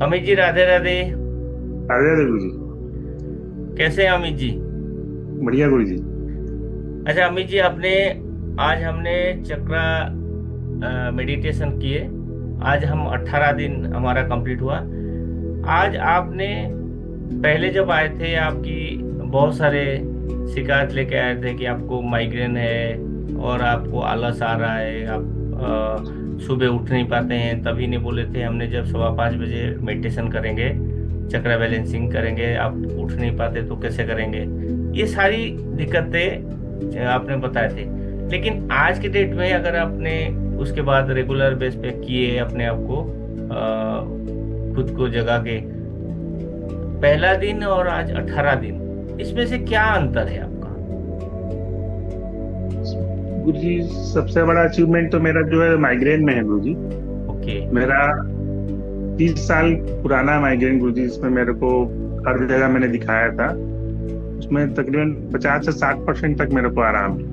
अमित जी, राधे राधे। राधे राधे गुरु जी। कैसे हैं अमित जी? बढ़िया गुरु जी। अच्छा अमित जी, आपने आज हमने चक्रा मेडिटेशन किए। आज हम 18 दिन हमारा कंप्लीट हुआ। आज आपने पहले जब आए थे, आपकी बहुत सारे शिकायत लेके आए थे कि आपको माइग्रेन है और आपको आलस आ रहा है, आप सुबह उठ नहीं पाते हैं। तभी ने बोले थे हमने, जब 5:15 बजे मेडिटेशन करेंगे, चक्रा बैलेंसिंग करेंगे, आप उठ नहीं पाते तो कैसे करेंगे। ये सारी दिक्कतें आपने बताए थे। लेकिन आज के डेट में अगर आपने उसके बाद रेगुलर बेस पे किए अपने आप को, खुद को जगा के, पहला दिन और आज 18 दिन, इसमें से क्या अंतर है आपका? गुरु जी, सबसे बड़ा अचीवमेंट तो मेरा जो है माइग्रेन में है गुरु जी। ओके। मेरा 30 साल पुराना माइग्रेन गुरु जी, जिसमें मेरे को हर जगह मैंने दिखाया था। उसमें तकरीबन 50 से 60% तक मेरे को आराम है।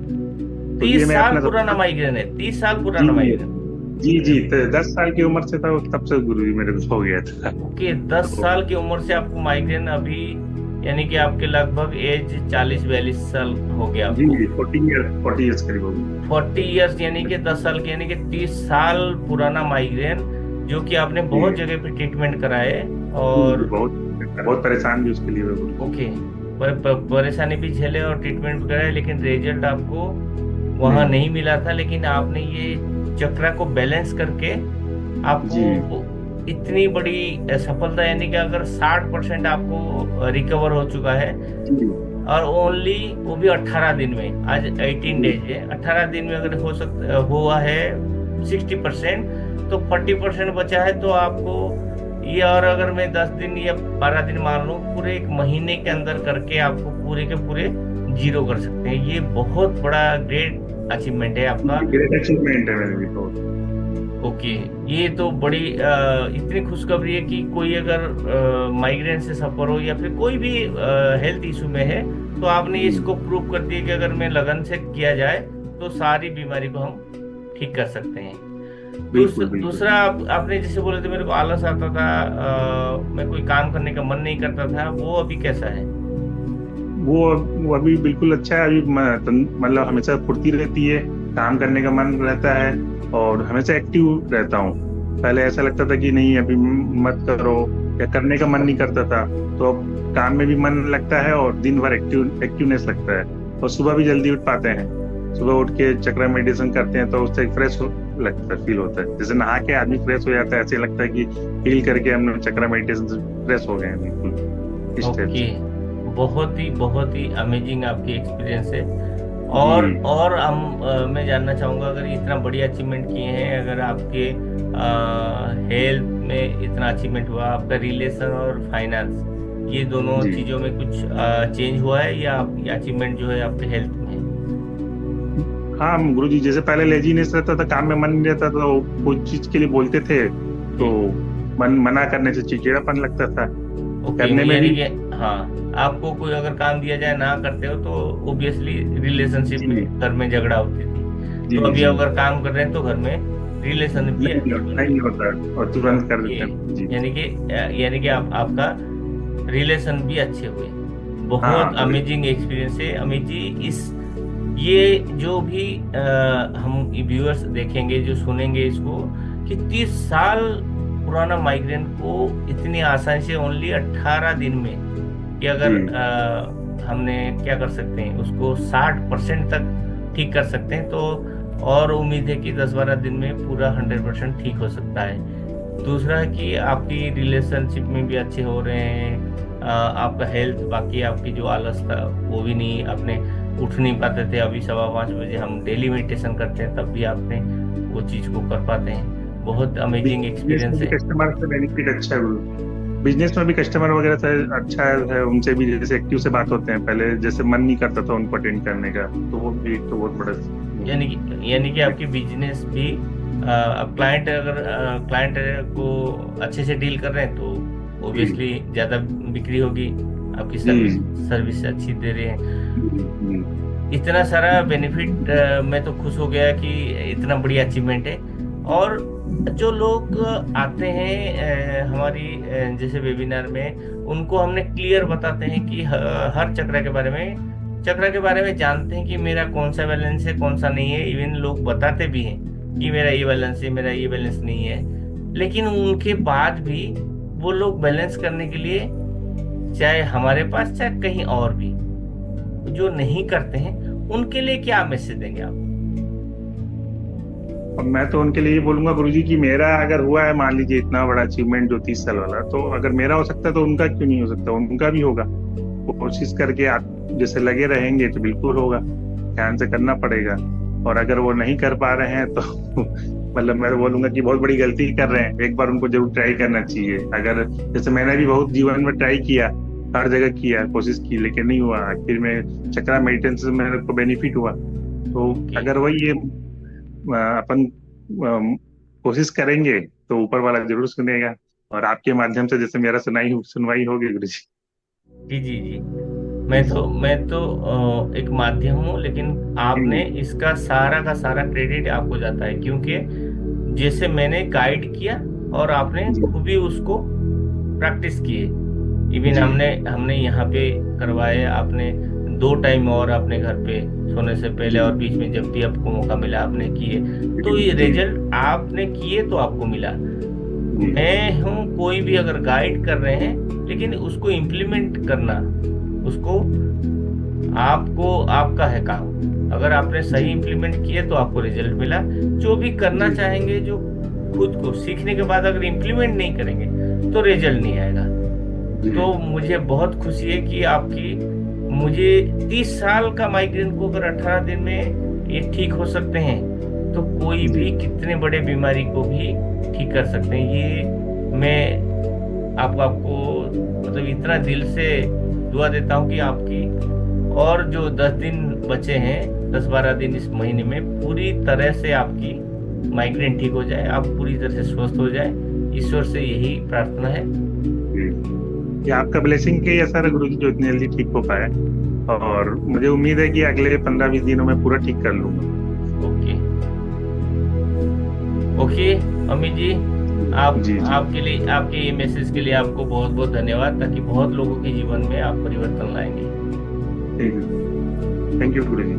तो ये 30 मैं साल अपना पुराना सबसे। माइग्रेन है? 30 साल जी पुराना माइग्रेन? जी जी, तो 10 साल की उम्र से था, तब से गुरु जी मेरे को हो गया था। ओके, 10 साल तो की उम्र से आपको माइग्रेन अभी, यानी कि आपके लगभग एज 40-42 साल हो गया जी आपको। जी, 40 ईयर 40 ईयर्स करीब हो गई। 40 इयर्स, यानी कि 10 साल की, यानी कि 30 साल पुराना माइग्रेन, जो कि आपने बहुत जी जगह पे ट्रीटमेंट कराए। जी जी, और बहुत बहुत परेशान भी उसके लिए मैं गुरु जी। ओके, परेशानी भी झेले और ट्रीटमेंट भी कराए, लेकिन रिजल्ट आपको वहां नहीं। नहीं मिला था। लेकिन आपने ये चक्रा को बैलेंस करके आपको जी इतनी बड़ी सफलता, यानी कि अगर 60% आपको रिकवर हो चुका है, जी और ओनली वो भी 18 दिन में। आज 18 डेज जी है, 18 दिन में अगर हो सकता हुआ है 60%, तो 40% बचा है। तो आपको ये, और अगर मैं 10 दिन या 12 दिन मान लूँ, पूरे एक महीने के अंदर करके आपको पूरे के पूरे जीरो कर सकते हैं। ये बहुत बड़ा ग्रेट अचीवमेंट है आपका। ग्रेट अचीवमेंट है मेरे लिए तो। ओके, ये तो बड़ी इतनी खुशखबरी है कि कोई अगर माइग्रेन से सफर हो या फिर कोई भी हेल्थ इशू में है, तो आपने जी, इसको प्रूव कर दिया कि अगर मैं लगन से किया जाए तो सारी बीमारी को हम ठीक कर सकते हैं। बिल्कुल बिल्कुल। दूसरा, आपने जैसे बोले थे मेरे को आलस आता था, मैं कोई काम करने का मन नहीं करता था, वो अभी कैसा है? वो वो अभी बिल्कुल अच्छा है। अभी मतलब हमेशा फुर्ती रहती है, काम करने का मन रहता है और हमेशा एक्टिव रहता हूँ। पहले ऐसा लगता था कि नहीं अभी मत करो, या करने का मन नहीं करता था। तो अब काम में भी मन लगता है और दिन भर एक्टिवनेस लगता है। और सुबह भी जल्दी उठ पाते हैं। सुबह उठ के चक्र मेडिटेशन करते हैं तो उससे फ्रेश लगता है, फील होता है। जैसे नहा के आदमी फ्रेश हो जाता है, ऐसे लगता है कि फील करके हमने चक्र मेडिटेशन से फ्रेश हो गए हैं बिल्कुल, इस टाइप ओके, से। बहुत ही अमेजिंग आपकी एक्सपीरियंस है। जी और मैं जानना चाहूंगा, अगर इतना बढ़िया अचीवमेंट किए हैं, अगर आपके हेल्थ में इतना अचीवमेंट हुआ, आपका रिलेशन और फाइनेंस, ये दोनों जी। चीजों में कुछ चेंज हुआ है, या ये अचीवमेंट जो है आपके हेल्थ में है? हाँ गुरु जी, जैसे पहले लेजीनेस रहता था, काम में मन नहीं रहता था, तो कोई चीज के लिए बोलते थे तो जी। मन मना करने से चिड़चिड़ापन लगता था, ओके, करने में यानी भी। कि हाँ, आपको कोई अगर काम दिया जाए ना करते हो तो ऑब्वियसली रिलेशनशिप में, जी घर में झगड़ा होती थी। जी तो अभी जी। अगर काम कर रहे हैं तो घर में रिलेशन भी नहीं अच्छी बन नहीं गई। होता और तुरंत कर ओके, देते हैं जी। यानी कि आपका रिलेशन भी अच्छे हुए। बहुत हाँ बिल्कुल। अमेजिंग एक्सपीरियंस है अमित जी। इस ये जो भी हम व्यूअर्स देखेंगे, जो सुनेंगे इसको, कि 30 साल पुराना माइग्रेन को इतनी आसानी से ओनली 18 दिन में, कि जी अगर हमने क्या कर सकते हैं, उसको 60% तक ठीक कर सकते हैं, तो और उम्मीद है कि 10-12 दिन में पूरा 100% ठीक हो सकता है। दूसरा कि आपकी रिलेशनशिप में भी अच्छे हो रहे हैं, आपका हेल्थ, बाकी आपकी जो आलस था वो भी नहीं, आपने उठ नहीं पाते थे, अभी 5:15 बजे हम डेली मेडिटेशन करते हैं, तब भी आपने वो चीज़ को कर पाते हैं। बहुत अमेजिंग बिजनेस में एक्सपीरियंस भी है। कस्टमर से बेनिफिट अच्छा है गुरु। बिजनेस में भी कस्टमर वगैरह से अच्छा है, उनसे भी जैसे एक्टिव से बात होते हैं। पहले जैसे मन नहीं करता था उनको अटेंड करने का, तो वो भी एक तो बहुत बड़ा। यानी कि आपकी बिजनेस भी, अब क्लाइंट, अगर क्लाइंट को अच्छे से डील कर रहे हैं तो जी ऑब्वियसली ज़्यादा बिक्री होगी। आपकी जी सर्विस सर्विस अच्छी दे रहे हैं। जी जी इतना सारा बेनिफिट, मैं तो खुश हो गया कि इतना बड़ी अचीवमेंट है। और जो लोग आते हैं हमारी जैसे वेबिनार में, उनको हमने क्लियर बताते हैं कि हर चक्र के बारे में जानते हैं कि मेरा कौन सा बैलेंस है कौन सा नहीं है। इवन लोग बताते भी हैं कि मेरा ये बैलेंस है, मेरा ये बैलेंस नहीं है। लेकिन उनके बाद भी वो लोग बैलेंस करने के लिए, चाहे हमारे पास चाहे कहीं और भी, जो नहीं करते हैं उनके लिए क्या मैसेज देंगे आप? और मैं तो उनके लिए ये बोलूंगा गुरुजी कि मेरा अगर हुआ है, मान लीजिए इतना बड़ा अचीवमेंट जो 30 साल वाला, तो अगर मेरा हो सकता है तो उनका क्यों नहीं हो सकता, उनका भी होगा। वो कोशिश करके आप जैसे लगे रहेंगे तो बिल्कुल होगा, ध्यान से करना पड़ेगा। और अगर वो नहीं कर पा रहे हैं तो मतलब मैं तो बोलूंगा कि बहुत बड़ी गलती कर रहे हैं, एक बार उनको जरूर ट्राई करना चाहिए। अगर जैसे मैंने भी बहुत जीवन में ट्राई किया, हर जगह किया, कोशिश की, लेकिन नहीं हुआ। आखिर में चक्रा मेडिटेशन से मेरे को बेनिफिट हुआ। तो ओके। अगर वही ये अपन कोशिश करेंगे तो ऊपर वाला जरूर सुनेगा। और आपके माध्यम से जैसे मेरा सुनवाई होगी गुरु जी। जी जी जी। जी जी मैं तो एक माध्यम हूँ, लेकिन आपने जी इसका सारा का सारा क्रेडिट आपको जाता है, क्योंकि जैसे मैंने गाइड किया और आपने जी खूबी उसको प्रैक्टिस किए। इवन जी हमने यहाँ पे करवाए, आपने 2 टाइम और अपने घर पे सोने से पहले जी और बीच में जब भी आपको मौका मिला आपने किए। तो ये जी रिजल्ट आपने किए तो आपको मिला। जी मैं हूँ, कोई भी अगर गाइड कर रहे हैं, लेकिन उसको इम्प्लीमेंट करना, उसको आपको आपका है काम। अगर आपने जी सही इम्प्लीमेंट किए तो आपको रिजल्ट मिला। जो भी करना जी चाहेंगे, जो खुद को सीखने के बाद अगर इम्प्लीमेंट नहीं करेंगे तो रिजल्ट नहीं आएगा। जी तो मुझे बहुत खुशी है कि आपकी, मुझे 30 साल का माइग्रेन को अगर 18 दिन में ये ठीक हो सकते हैं, तो कोई जी भी कितने बड़े बीमारी को भी ठीक कर सकते हैं। ये मैं आपको मतलब इतना दिल से दुआ देता हूँ कि आपकी और जो 10 दिन बचे हैं, 10-12 दिन इस महीने में, पूरी तरह से आपकी माइग्रेन ठीक हो जाए, आप पूरी तरह से स्वस्थ हो जाए। ईश्वर से यही प्रार्थना है। जी। ये आपका ब्लेसिंग है ये सारा गुरु जी, जो इतनी जल्दी ठीक हो पाया। और मुझे उम्मीद है कि अगले 15-20 दिनों में पूरा ठीक कर लूंगा। ओके। ओके अमित जी, आप जी जी आपके लिए, आपके ये मैसेज के लिए आपको बहुत बहुत धन्यवाद, ताकि बहुत लोगों के जीवन में आप परिवर्तन लाएंगे। ठीक है। Thank you Guru ji.